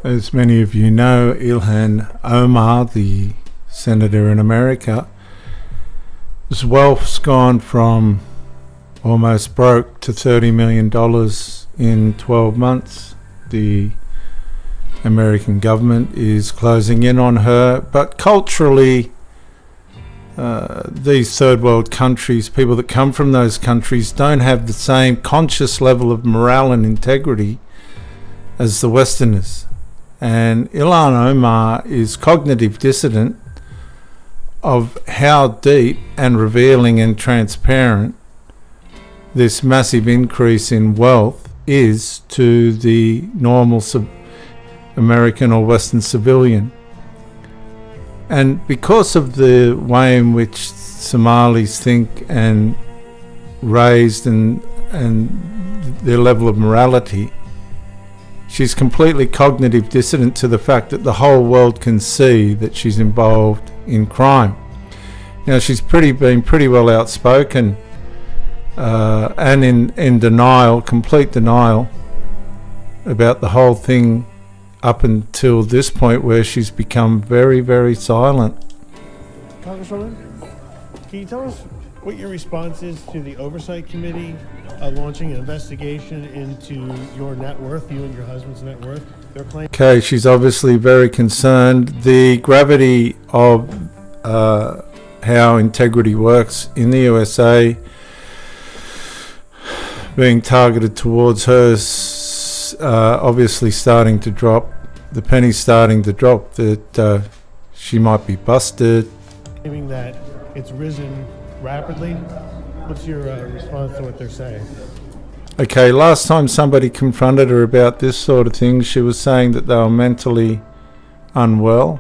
As many of you know, Ilhan Omar, the senator in America, his wealth's gone from almost broke to $30 million in 12 months. The American government is closing in on her, but culturally, these third world countries, people that come from those countries, don't have the same conscious level of morale and integrity as the Westerners. And Ilhan Omar is cognitive dissident of how deep and revealing and transparent this massive increase in wealth is to the normal American or Western civilian. And because of the way in which Somalis think and raised and their level of morality, she's completely cognitive dissident to the fact that the whole world can see that she's involved in crime. Now, she's been pretty well outspoken and in denial, complete denial about the whole thing up until this point, where she's become very, very silent. Congresswoman, can you tell us what your response is to the Oversight Committee launching an investigation into your net worth, you and your husband's net worth? They're claiming. Okay, she's obviously very concerned. The gravity of how integrity works in the USA being targeted towards her, obviously starting to drop. The penny's starting to drop that she might be busted. Claiming that it's risen rapidly. What's your response to what they're saying? Okay, last time somebody confronted her about this sort of thing, she was saying that they were mentally unwell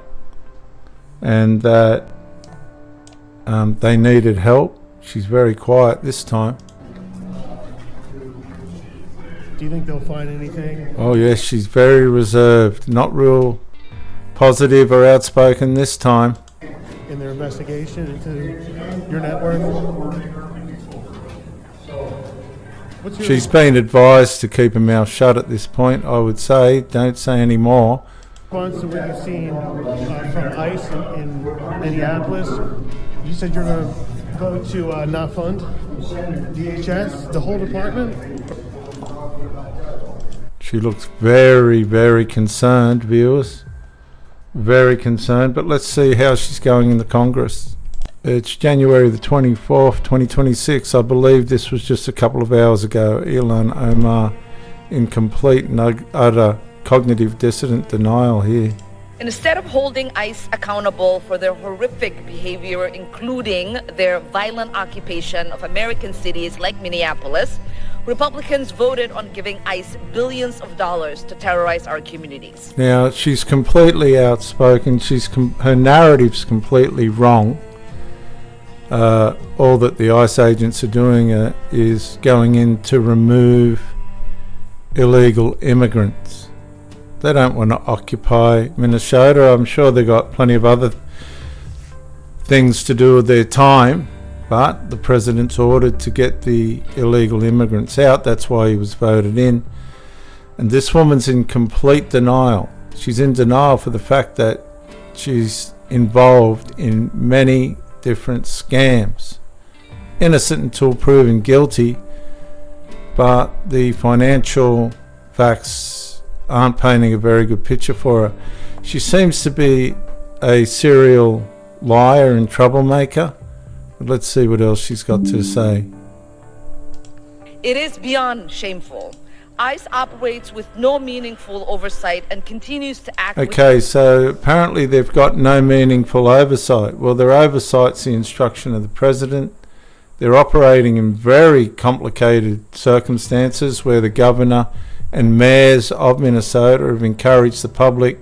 and that they needed help. She's very quiet this time. Do you think they'll find anything? Oh yes, she's very reserved, not real positive or outspoken this time. In their investigation into your net worth? She's been advised to keep her mouth shut at this point, I would say. Don't say any more. Response to what you've seen from ICE in Minneapolis, you said you're going to go to not fund DHS, the whole department? She looks very, very concerned, viewers. Very concerned, but let's see how she's going in the Congress. It's January the 24th, 2026. I believe this was just a couple of hours ago. Ilhan Omar in complete and utter cognitive dissident denial here. Instead of holding ICE accountable for their horrific behavior, including their violent occupation of American cities like Minneapolis, Republicans voted on giving ICE billions of dollars to terrorize our communities. Now, she's completely outspoken. Her narrative's completely wrong. All that the ICE agents are doing is going in to remove illegal immigrants. They don't want to occupy Minnesota. I'm sure they've got plenty of other things to do with their time, but the president's ordered to get the illegal immigrants out. That's why he was voted in. And this woman's in complete denial. She's in denial for the fact that she's involved in many different scams. Innocent until proven guilty, but the financial facts aren't painting a very good picture for her. She seems to be a serial liar and troublemaker. But let's see what else she's got to say. It is beyond shameful. ICE operates with no meaningful oversight and continues to act. Okay, so apparently they've got no meaningful oversight. Well, their oversight's the instruction of the president. They're operating in very complicated circumstances where the governor and mayors of Minnesota have encouraged the public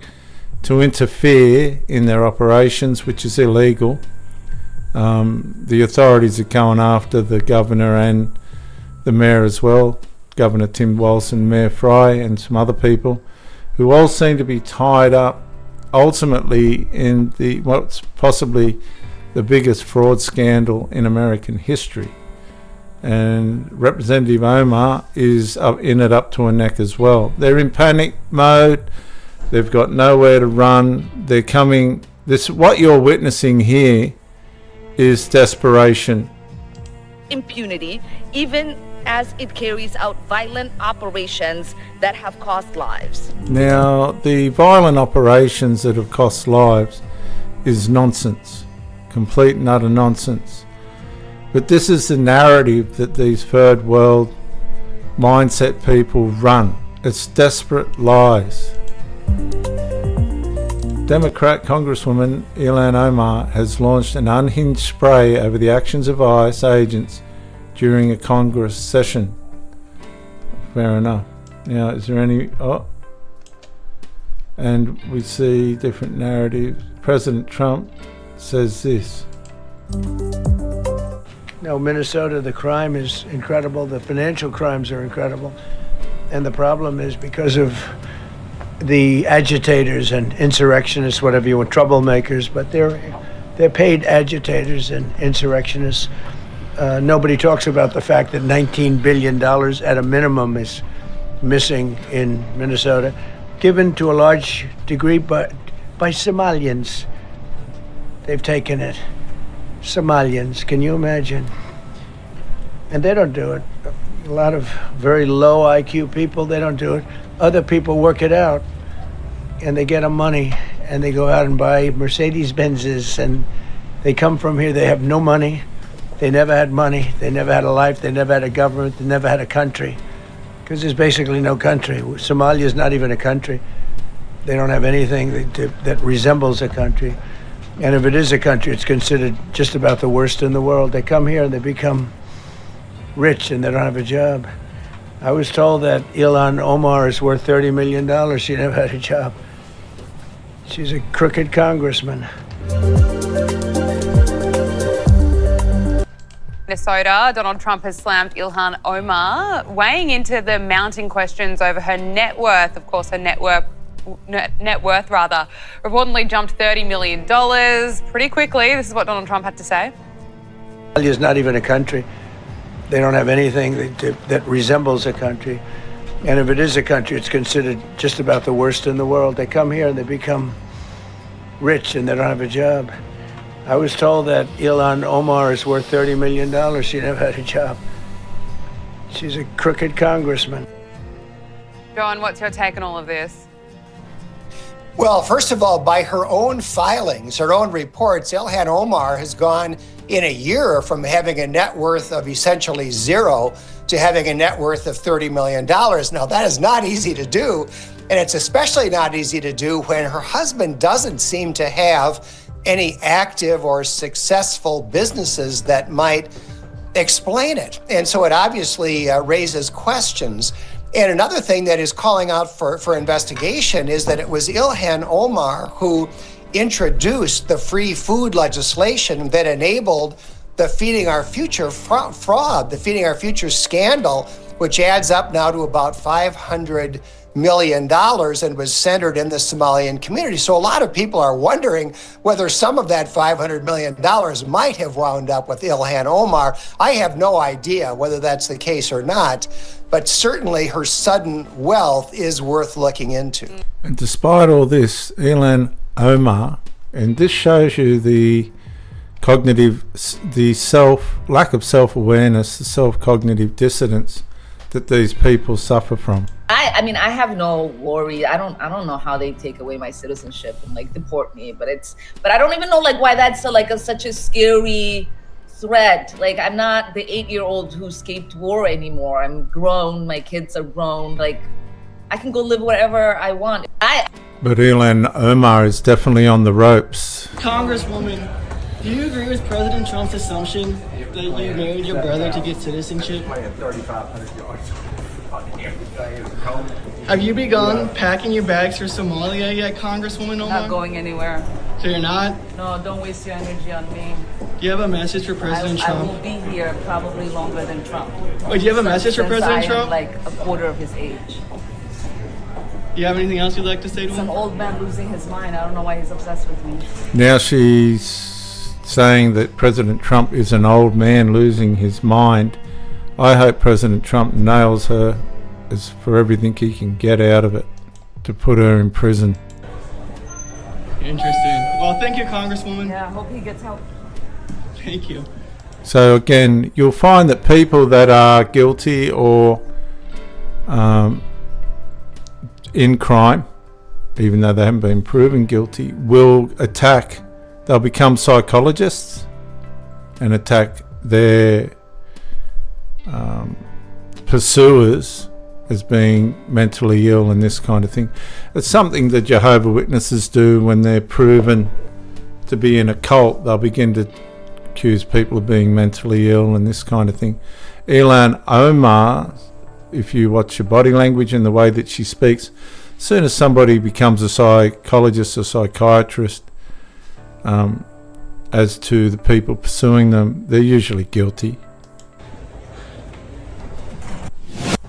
to interfere in their operations, which is illegal. The authorities are going after the governor and the mayor as well, Governor Tim Walsh and Mayor Fry and some other people, who all seem to be tied up ultimately in what's possibly the biggest fraud scandal in American history. And Representative Omar is in it up to her neck as well. They're in panic mode. They've got nowhere to run. They're coming. What you're witnessing here is desperation. Impunity, even as it carries out violent operations that have cost lives. Now, the violent operations that have cost lives is nonsense. Complete and utter nonsense. But this is the narrative that these third world mindset people run. It's desperate lies. Democrat Congresswoman Ilhan Omar has launched an unhinged spray over the actions of ICE agents during a Congress session. Fair enough. Now, is there any... and we see different narratives. President Trump says this. No, Minnesota, the crime is incredible. The financial crimes are incredible. And the problem is because of the agitators and insurrectionists, whatever you want, troublemakers, but they're paid agitators and insurrectionists. Nobody talks about the fact that $19 billion at a minimum is missing in Minnesota, given to a large degree by Somalians. They've taken it. Somalians, can you imagine? And they don't do it. A lot of very low IQ people, they don't do it. Other people work it out, and they get them money, and they go out and buy Mercedes-Benzes, and they come from here, they have no money. They never had money, they never had a life, they never had a government, they never had a country. Because there's basically no country. Somalia is not even a country. They don't have anything that resembles a country. And if it is a country, it's considered just about the worst in the world. They come here and they become rich and they don't have a job. I was told that Ilhan Omar is worth $30 million. She never had a job. She's a crooked congressman. Minnesota, Donald Trump has slammed Ilhan Omar, weighing into the mounting questions over her net worth. Of course, her net worth reportedly jumped $30 million pretty quickly. This is what Donald Trump had to say. Somalia is not even a country. They don't have anything that resembles a country. And if it is a country, it's considered just about the worst in the world. They come here and they become rich and they don't have a job. I was told that Ilhan Omar is worth $30 million. She never had a job. She's a crooked congressman. John, what's your take on all of this? Well, first of all, by her own filings, her own reports, Ilhan Omar has gone in a year from having a net worth of essentially zero to having a net worth of $30 million. Now, that is not easy to do, and it's especially not easy to do when her husband doesn't seem to have any active or successful businesses that might explain it. And so it obviously raises questions. And another thing that is calling out for investigation is that it was Ilhan Omar who introduced the free food legislation that enabled the Feeding Our Future fraud, the Feeding Our Future scandal, which adds up now to about $500 million and was centered in the Somalian community. So a lot of people are wondering whether some of that $500 million might have wound up with Ilhan Omar. I have no idea whether that's the case or not, but certainly her sudden wealth is worth looking into. And despite all this, Ilhan Omar, and this shows you the lack of self-awareness, the self-cognitive dissonance that these people suffer from. I mean, I have no worry. I don't know how they take away my citizenship and like deport me, but I don't even know like why that's such a scary threat. Like, I'm not the 8-year-old who escaped war anymore. I'm grown. My kids are grown. Like, I can go live wherever I want. But Ilhan Omar is definitely on the ropes. Congresswoman, do you agree with President Trump's assumption that you married your brother to get citizenship? Have you begun packing your bags for Somalia yet, Congresswoman Omar? Not going anywhere. So you're not? No, don't waste your energy on me. Do you have a message for President I Trump? will be here probably longer than Trump. Wait, do you have a message for Since President I Trump? am like a quarter of his age. Do you have anything else you'd like to say to It's an him? old man losing his mind. I don't know why he's obsessed with me. Now she's saying that President Trump is an old man losing his mind. I hope President Trump nails her as for everything he can get out of it to put her in prison. Interesting. Well, thank you, Congresswoman. Yeah, I hope he gets help. Thank you. So again, you'll find that people that are guilty or in crime, even though they haven't been proven guilty, will attack. They'll become psychologists and attack their pursuers as being mentally ill and this kind of thing. It's something that Jehovah's Witnesses do when they're proven to be in a cult. They'll begin to accuse people of being mentally ill and this kind of thing. Ilhan Omar, if you watch her body language and the way that she speaks, as soon as somebody becomes a psychologist or psychiatrist, as to the people pursuing them, they're usually guilty.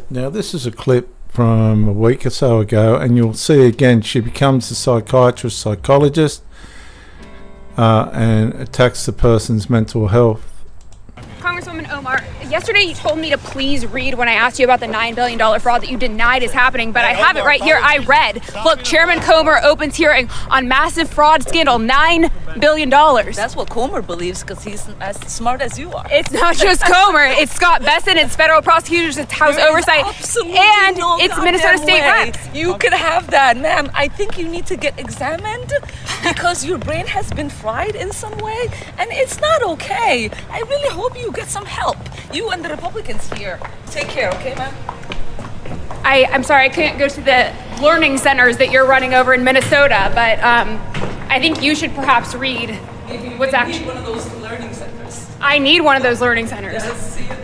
Now this is a clip from a week or so ago, and you'll see again she becomes a psychiatrist, psychologist, and attacks the person's mental health. Congresswoman Omar, yesterday you told me to please read when I asked you about the $9 billion fraud that you denied is happening, but I have it right here. I read. Look, Chairman Comer opens hearing on massive fraud scandal, $9 billion. That's what Comer believes because he's as smart as you are. It's not just Comer. It's Scott Besson. It's federal prosecutors. It's House Oversight. And no it's Minnesota State Reps. You could have that, ma'am. I think you need to get examined because your brain has been fried in some way, and it's not okay. I really hope you get some help. You and the Republicans here. Take care, okay, ma'am? I'm sorry, I couldn't go to the learning centers that you're running over in Minnesota, but I think you should perhaps read what's actually. Need one of those learning centers. I need one of those learning centers. See you.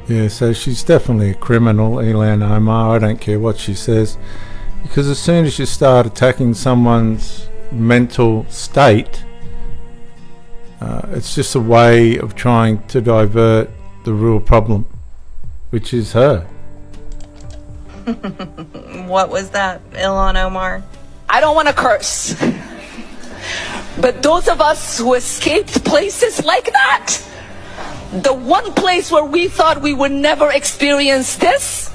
Yeah, so she's definitely a criminal, Ilhan Omar. I don't care what she says, because as soon as you start attacking someone's mental state, it's just a way of trying to divert the real problem, which is her. What was that, Ilhan Omar? I don't want to curse, but those of us who escaped places like that, the one place where we thought we would never experience this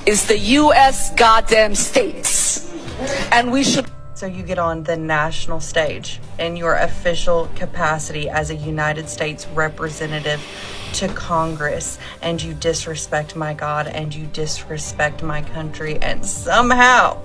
is the U.S. goddamn states. And we should. So you get on the national stage in your official capacity as a United States representative to Congress, and you disrespect my God and you disrespect my country, and somehow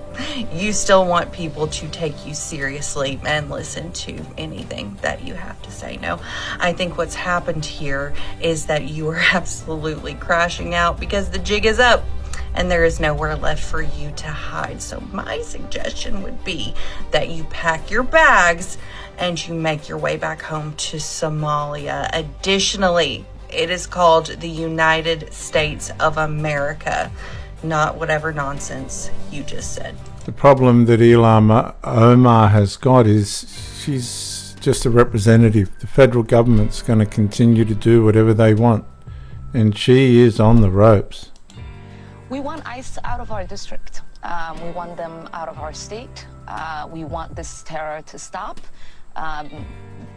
you still want people to take you seriously and listen to anything that you have to say. No, I think what's happened here is that you are absolutely crashing out because the jig is up and there is nowhere left for you to hide. So my suggestion would be that you pack your bags and you make your way back home to Somalia. Additionally, it is called the United States of America, not whatever nonsense you just said. The problem that Ilhan Omar has got is she's just a representative. The federal government's going to continue to do whatever they want, and she is on the ropes. We want ICE out of our district. We want them out of our state. We want this terror to stop.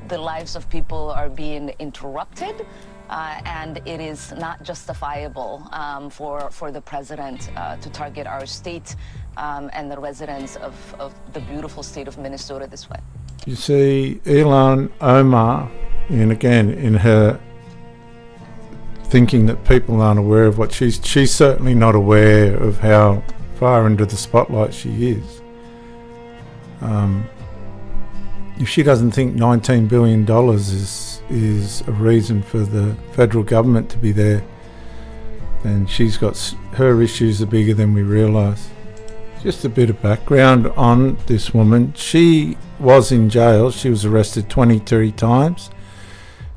The lives of people are being interrupted, and it is not justifiable for the president to target our state and the residents of the beautiful state of Minnesota this way. You see, Ilhan Omar, and again, in her thinking that people aren't aware of what she's certainly not aware of how far into the spotlight she is. If she doesn't think $19 billion is a reason for the federal government to be there, then she's got her issues are bigger than we realise. Just a bit of background on this woman. She was in jail. She was arrested 23 times.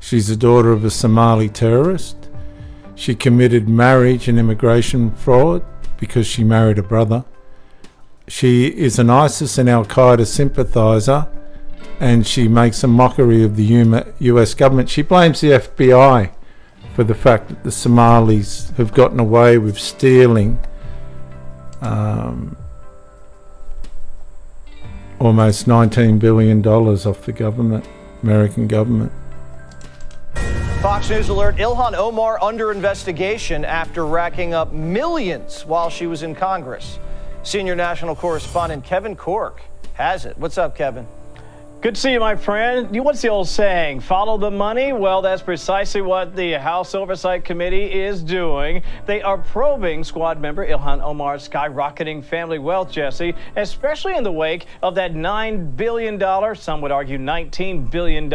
She's the daughter of a Somali terrorist. She committed marriage and immigration fraud because she married a brother. She is an ISIS and Al-Qaeda sympathiser and she makes a mockery of the US government. She blames the FBI for the fact that the Somalis have gotten away with stealing almost $19 billion off the government, American government. Fox News alert, Ilhan Omar under investigation after racking up millions while she was in Congress. Senior national correspondent Kevin Cork has it. What's up, Kevin? Good to see you, my friend. What's the old saying? Follow the money? Well, that's precisely what the House Oversight Committee is doing. They are probing squad member Ilhan Omar's skyrocketing family wealth, Jesse, especially in the wake of that $9 billion, some would argue $19 billion,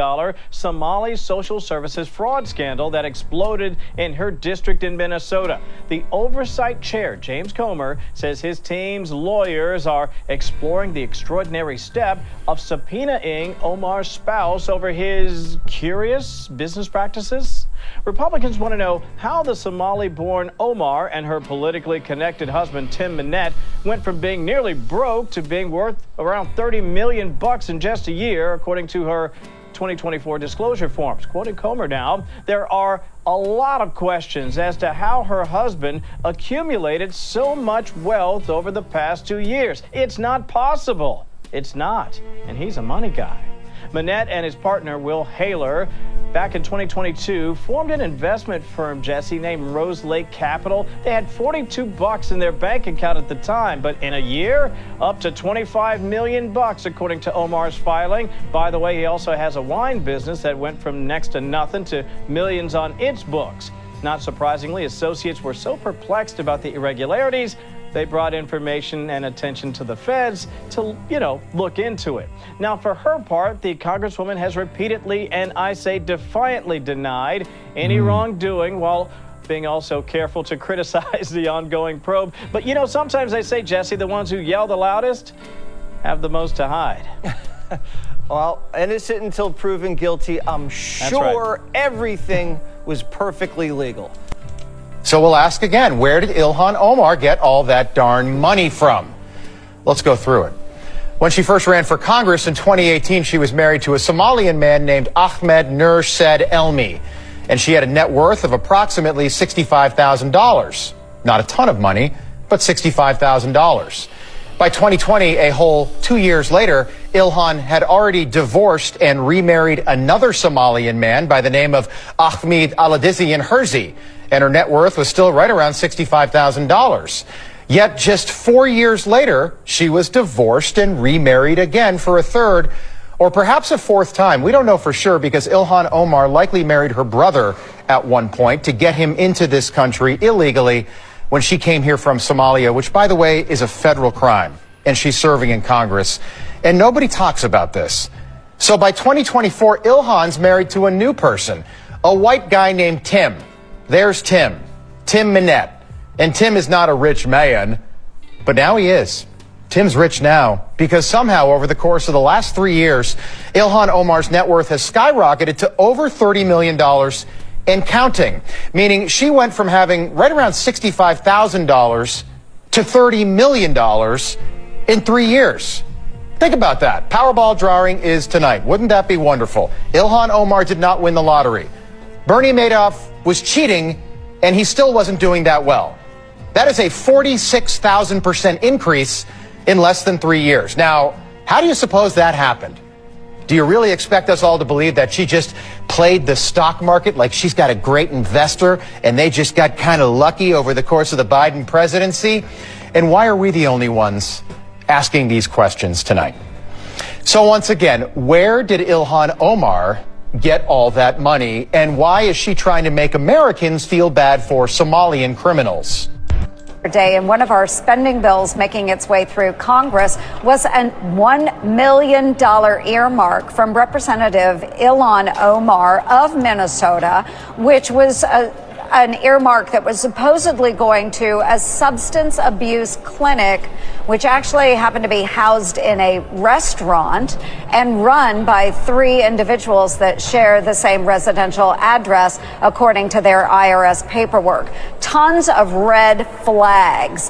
Somali social services fraud scandal that exploded in her district in Minnesota. The Oversight Chair, James Comer, says his team's lawyers are exploring the extraordinary step of subpoenaing Omar's spouse over his curious business practices. Republicans want to know how the Somali-born Omar and her politically connected husband Tim Minette went from being nearly broke to being worth around $30 million in just a year, according to her 2024 disclosure forms. Quoting Comer now, there are a lot of questions as to how her husband accumulated so much wealth over the past 2 years. It's not possible. It's not, and he's a money guy. Minette and his partner, Will Haler, back in 2022, formed an investment firm, Jesse, named Rose Lake Capital. They had $42 in their bank account at the time, but in a year, up to $25 million, according to Omar's filing. By the way, he also has a wine business that went from next to nothing to millions on its books. Not surprisingly, associates were so perplexed about the irregularities, they brought information and attention to the feds to, look into it. Now, for her part, the Congresswoman has repeatedly, and I say defiantly, denied any wrongdoing while being also careful to criticize the ongoing probe. But, sometimes they say, Jesse, the ones who yell the loudest have the most to hide. Well, innocent until proven guilty. I'm sure everything was perfectly legal. So we'll ask again, where did Ilhan Omar get all that darn money from? Let's go through it. When she first ran for Congress in 2018, she was married to a Somalian man named Ahmed Nur Said Elmi, and she had a net worth of approximately $65,000. Not a ton of money, but $65,000. By 2020, a whole 2 years later, Ilhan had already divorced and remarried another Somalian man by the name of Ahmed Aladizian Herzi, and her net worth was still right around $65,000. Yet just 4 years later, she was divorced and remarried again for a third or perhaps a fourth time. We don't know for sure because Ilhan Omar likely married her brother at one point to get him into this country illegally when she came here from Somalia, which, by the way, is a federal crime, and she's serving in Congress. And nobody talks about this. So by 2024, Ilhan's married to a new person, a white guy named Tim. There's Tim Minette. And Tim is not a rich man, but now he is. Tim's rich now because somehow over the course of the last 3 years, Ilhan Omar's net worth has skyrocketed to over $30 million and counting, meaning she went from having right around $65,000 to $30 million in 3 years. Think about that. Powerball drawing is tonight. Wouldn't that be wonderful? Ilhan Omar did not win the lottery. Bernie Madoff was cheating, and he still wasn't doing that well. That is a 46,000% increase in less than 3 years. Now, how do you suppose that happened? Do you really expect us all to believe that she just played the stock market like she's got a great investor and they just got kind of lucky over the course of the Biden presidency? And why are we the only ones asking these questions tonight? So once again, where did Ilhan Omar get all that money, and why is she trying to make Americans feel bad for Somalian criminals? Day, and one of our spending bills making its way through Congress was a $1 million earmark from Representative Ilhan Omar of Minnesota, which was an earmark that was supposedly going to a substance abuse clinic which actually happened to be housed in a restaurant and run by 3 individuals that share the same residential address, according to their IRS paperwork. Tons of red flags.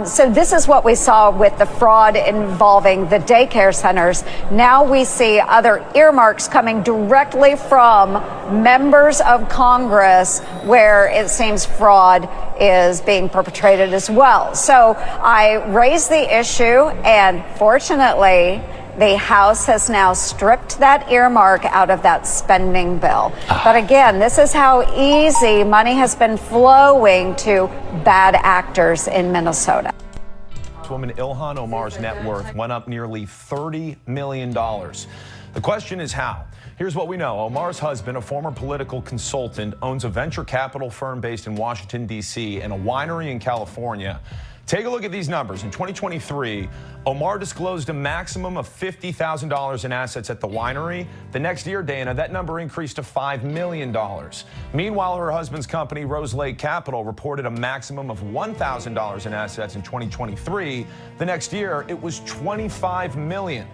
So this is what we saw with the fraud involving the daycare centers. Now we see other earmarks coming directly from members of Congress where it seems fraud is being perpetrated as well. So I raised the issue, and fortunately, the House has now stripped that earmark out of that spending bill. But again, this is how easy money has been flowing to bad actors in Minnesota. Woman Ilhan Omar's net worth went up nearly $30 million. The question is how? Here's what we know. Omar's husband, a former political consultant, owns a venture capital firm based in Washington, D.C. and a winery in California. Take a look at these numbers. In 2023, Omar disclosed a maximum of $50,000 in assets at the winery. The next year, Dana, that number increased to $5 million. Meanwhile, her husband's company, Rose Lake Capital, reported a maximum of $1,000 in assets in 2023. The next year, it was $25 million.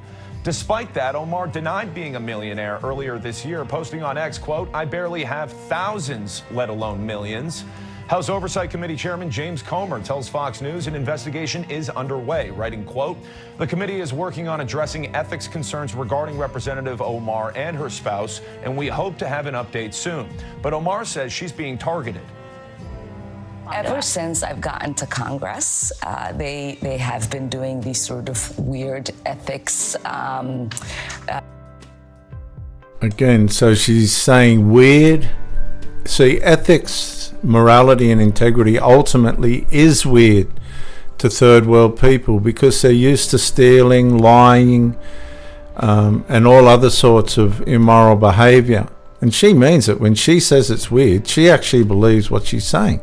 Despite that, Omar denied being a millionaire earlier this year, posting on X, quote, "I barely have thousands, let alone millions." House Oversight Committee Chairman James Comer tells Fox News an investigation is underway, writing, quote, "The committee is working on addressing ethics concerns regarding Representative Omar and her spouse, and we hope to have an update soon." But Omar says she's being targeted. Ever since I've gotten to Congress, they have been doing these sort of weird ethics. Again, so she's saying weird. See, ethics, morality and integrity ultimately is weird to third world people because they're used to stealing, lying, and all other sorts of immoral behavior. And she means it. When she says it's weird, she actually believes what she's saying.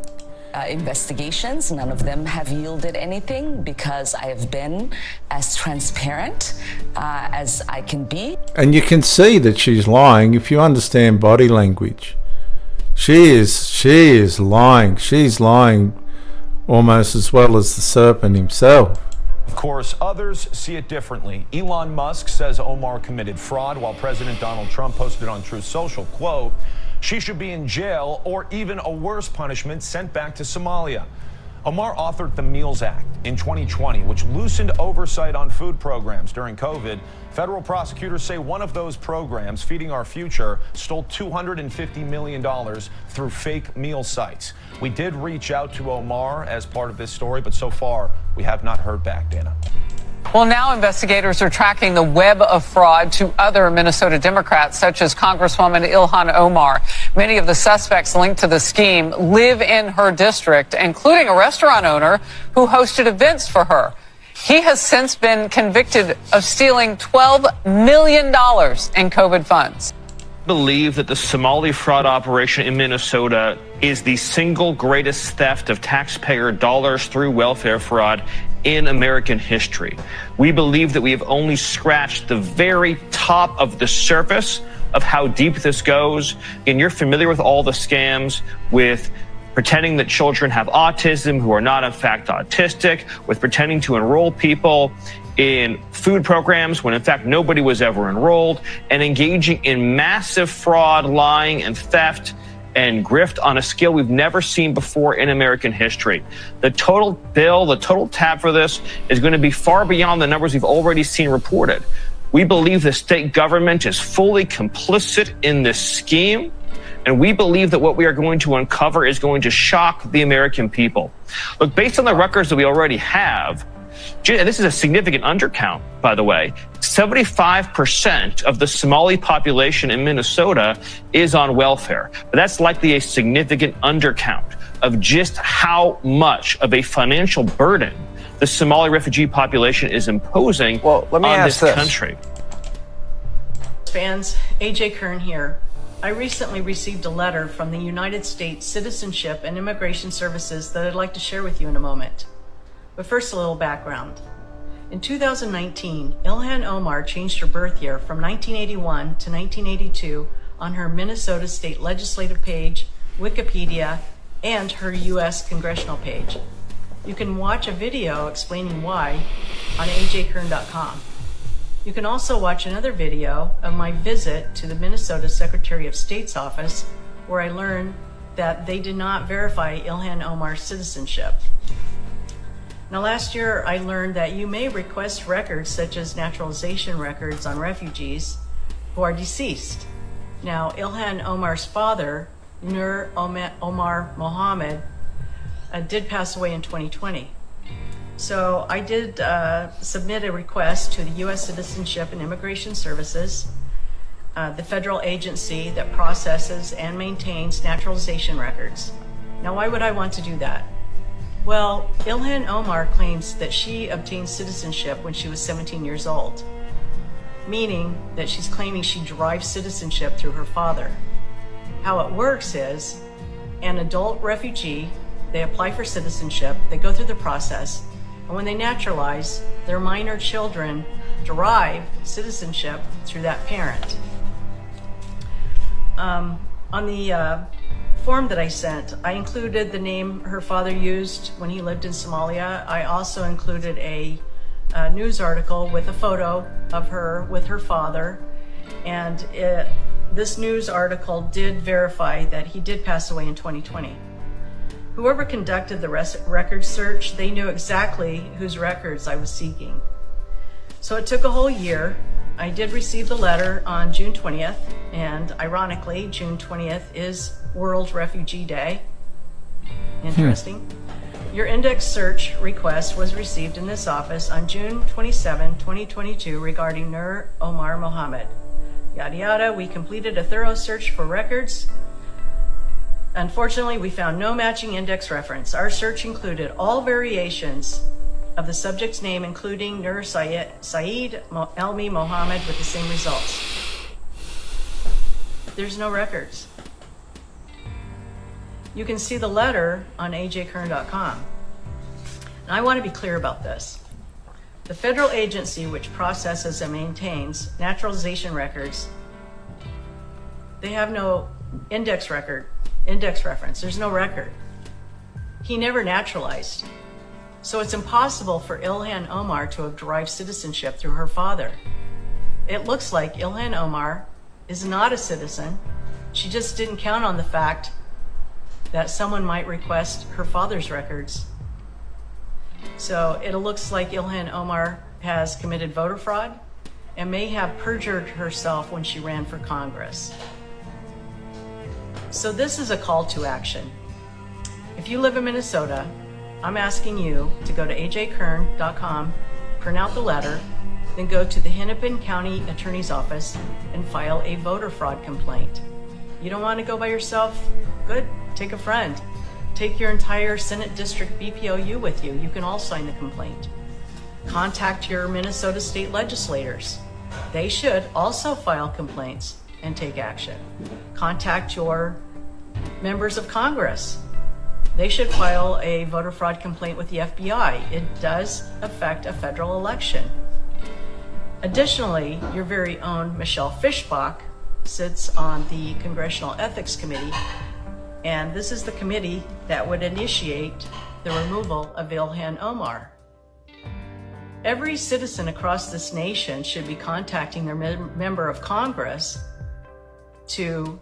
Investigations, none of them have yielded anything because I have been as transparent as I can be. And you can see that she's lying if you understand body language. She is lying. She's lying almost as well as the serpent himself. Of course, others see it differently. Elon Musk says Omar committed fraud, while President Donald Trump posted on Truth Social, quote, "She should be in jail or even a worse punishment, sent back to Somalia." Omar authored the Meals Act in 2020, which loosened oversight on food programs during COVID. Federal prosecutors say one of those programs, Feeding Our Future, stole $250 million through fake meal sites. We did reach out to Omar as part of this story, but so far we have not heard back, Dana. Well, now investigators are tracking the web of fraud to other Minnesota Democrats, such as Congresswoman Ilhan Omar. Many of the suspects linked to the scheme live in her district, including a restaurant owner who hosted events for her. He has since been convicted of stealing $12 million in COVID funds. I believe that the Somali fraud operation in Minnesota is the single greatest theft of taxpayer dollars through welfare fraud in American history. We believe that we have only scratched the very top of the surface of how deep this goes. And you're familiar with all the scams with pretending that children have autism who are not in fact autistic, with pretending to enroll people in food programs when in fact nobody was ever enrolled, and engaging in massive fraud, lying, and theft and grift on a scale we've never seen before in American history. The total bill, the total tab for this is going to be far beyond the numbers we've already seen reported. We believe the state government is fully complicit in this scheme, and we believe that what we are going to uncover is going to shock the American people. Look, based on the records that we already have, and this is a significant undercount, by the way, 75% of the Somali population in Minnesota is on welfare. But that's likely a significant undercount of just how much of a financial burden the Somali refugee population is imposing on this country. Fans, AJ Kern here. I recently received a letter from the United States Citizenship and Immigration Services that I'd like to share with you in a moment. But first, a little background. In 2019, Ilhan Omar changed her birth year from 1981 to 1982 on her Minnesota State Legislative page, Wikipedia, and her U.S. Congressional page. You can watch a video explaining why on ajkern.com. You can also watch another video of my visit to the Minnesota Secretary of State's office, where I learned that they did not verify Ilhan Omar's citizenship. Now, last year I learned that you may request records such as naturalization records on refugees who are deceased. Now, Ilhan Omar's father, Nur Omar Mohammed, did pass away in 2020. So I did submit a request to the U.S. Citizenship and Immigration Services, the federal agency that processes and maintains naturalization records. Now, why would I want to do that? Well, Ilhan Omar claims that she obtained citizenship when she was 17 years old, meaning that she's claiming she derived citizenship through her father. How it works is an adult refugee, they apply for citizenship, they go through the process, and when they naturalize, their minor children derive citizenship through that parent. On the form that I sent, I included the name her father used when he lived in Somalia. I also included a news article with a photo of her with her father, and this news article did verify that he did pass away in 2020. Whoever conducted the record search, they knew exactly whose records I was seeking. So it took a whole year. I did receive the letter on June 20th, and ironically, June 20th is World Refugee Day. Interesting. Your index search request was received in this office on June 27, 2022 regarding Nur Omar Mohammed. Yada yada, we completed a thorough search for records. Unfortunately, we found no matching index reference. Our search included all variations of the subject's name, including Nur Saeed Elmi Mohammed, with the same results. There's no records. You can see the letter on ajkern.com. Now, I want to be clear about this. The federal agency which processes and maintains naturalization records, they have no index reference. There's no record. He never naturalized. So it's impossible for Ilhan Omar to have derived citizenship through her father. It looks like Ilhan Omar is not a citizen. She just didn't count on the fact that someone might request her father's records. So it looks like Ilhan Omar has committed voter fraud and may have perjured herself when she ran for Congress. So this is a call to action. If you live in Minnesota, I'm asking you to go to ajkern.com, print out the letter, then go to the Hennepin County Attorney's Office and file a voter fraud complaint. You don't want to go by yourself? Good, take a friend. Take your entire Senate District BPOU with you. You can all sign the complaint. Contact your Minnesota state legislators. They should also file complaints and take action. Contact your members of Congress. They should file a voter fraud complaint with the FBI. It does affect a federal election. Additionally, your very own Michelle Fischbach sits on the Congressional Ethics Committee, and this is the committee that would initiate the removal of Ilhan Omar. Every citizen across this nation should be contacting their member of Congress to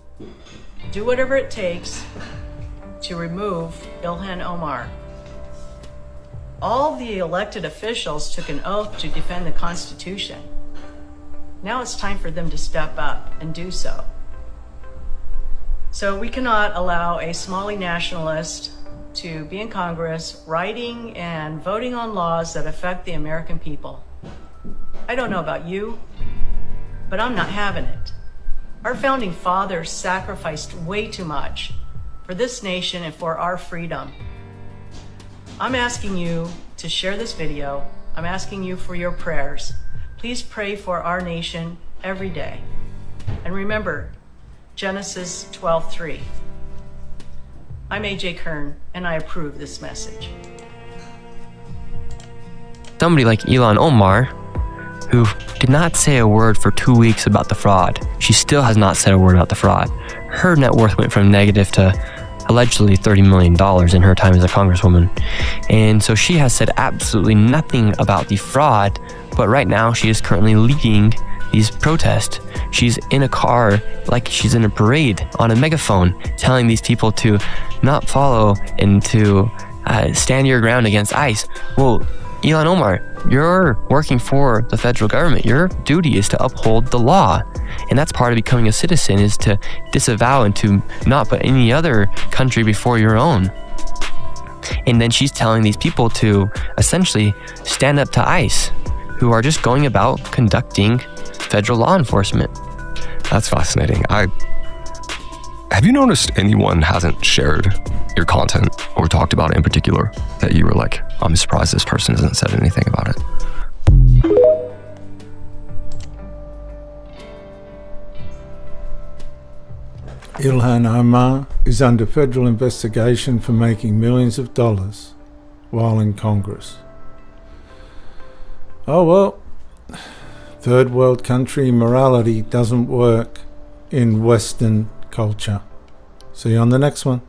do whatever it takes to remove Ilhan Omar. All the elected officials took an oath to defend the Constitution. Now it's time for them to step up and do so. So we cannot allow a Somali nationalist to be in Congress writing and voting on laws that affect the American people. I don't know about you, but I'm not having it. Our founding fathers sacrificed way too much for this nation and for our freedom. I'm asking you to share this video. I'm asking you for your prayers. Please pray for our nation every day. And remember, Genesis 12:3. I'm AJ Kern, and I approve this message. Somebody like Ilhan Omar, who did not say a word for 2 weeks about the fraud. She still has not said a word about the fraud. Her net worth went from negative to allegedly $30 million in her time as a congresswoman. And so she has said absolutely nothing about the fraud, but right now she is currently leading these protests. She's in a car like she's in a parade on a megaphone, telling these people to not follow and to stand your ground against ICE. Well, Ilhan Omar, you're working for the federal government. Your duty is to uphold the law. And that's part of becoming a citizen, is to disavow and to not put any other country before your own. And then she's telling these people to essentially stand up to ICE, who are just going about conducting federal law enforcement. That's fascinating. Have you noticed anyone hasn't shared your content or talked about it in particular that you were like, I'm surprised this person hasn't said anything about it? Ilhan Omar is under federal investigation for making millions of dollars while in Congress. Oh well, third world country morality doesn't work in Western culture. See you on the next one.